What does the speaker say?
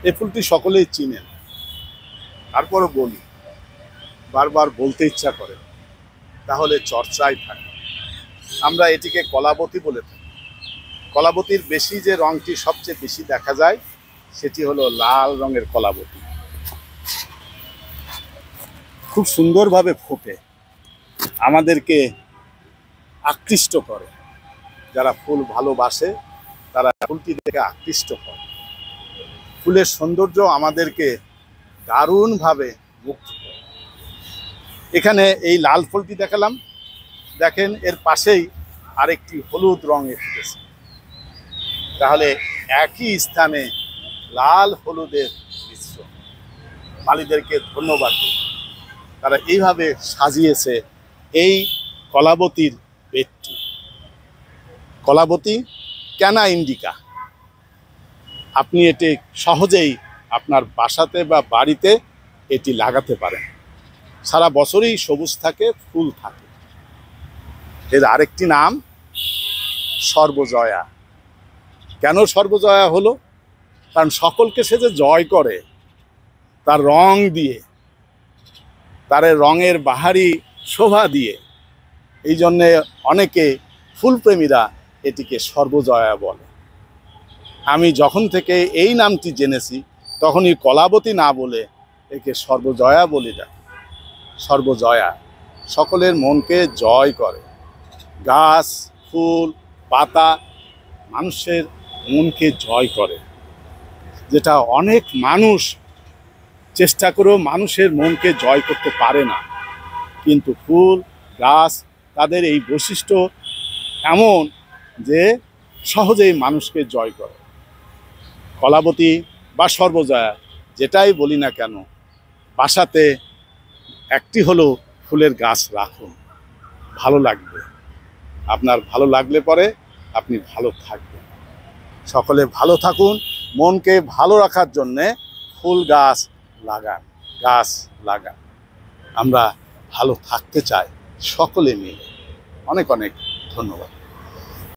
এই ফুলটি সকলেই চিনেন, তারপরও বলি, বারবার বলতে ইচ্ছা করে, তাহলে চর্চায় থাকে। আমরা এটিকে কলাবতী বলে থাকি। কলাবতীর বেশি যে রঙটি সবচেয়ে বেশি দেখা যায় সেটি হলো লাল রঙের কলাবতী। খুব সুন্দরভাবে ফোটে, আমাদেরকে আকৃষ্ট করে। যারা ফুল ভালোবাসে তারা ফুলটি দেখে আকৃষ্ট হয়। ফুলের সৌন্দর্য আমাদেরকে দারুণভাবে মুগ্ধ করে। এখানে এই লাল ফুলটি দেখালাম, দেখেন এর পাশেই আরেকটি হলুদ রঙ এসেছে। তাহলে একই স্থানে লাল হলুদের মিশ্রণ। মালিদেরকে ধন্যবাদ দিই, তারা এইভাবে সাজিয়েছে এই কলাবতীর বেডটি। কলাবতী ক্যানা ইন্ডিকা। আপনি এটি সহজেই আপনার বাসাতে বা বাড়িতে এটি লাগাতে পারেন। সারা বছরই সবুজ থাকে, ফুল থাকে। এর আরেকটি নাম সর্বজয়া। কেন সর্বজয়া হলো? কারণ সকলকে সে যে জয় করে তার রং দিয়ে, তার রঙের বাহারি শোভা দিয়ে। এই জন্যে অনেকে ফুলপ্রেমীরা এটিকে সর্বজয়া বলে। আমি যখন থেকে এই নামটি জেনেছি তখনই কলাবতী না বলে একে সর্বজয়া বলি ডাকি। সর্বজয়া সকলের মনকে জয় করে। গাছ, ফুল, পাতা মানুষের মনকে জয় করে, যেটা অনেক মানুষ চেষ্টা করেও মানুষের মনকে জয় করতে পারে না। কিন্তু ফুল, গাছ তাদের এই বৈশিষ্ট্য এমন যে সহজেই মানুষকে জয় করে। কলাবতী বা সর্বজয়া যেটাই বলি না কেন, বাসাতে একটি হলো ফুলের গাছ রাখুন, ভালো লাগবে। আপনার ভালো লাগলে পরে আপনি ভালো থাকবেন। সকলে ভালো থাকুন। মনকে ভালো রাখার জন্যে ফুল গাছ লাগান, গাছ লাগান। আমরা ভালো থাকতে চাই সকলে মিলে। অনেক অনেক ধন্যবাদ।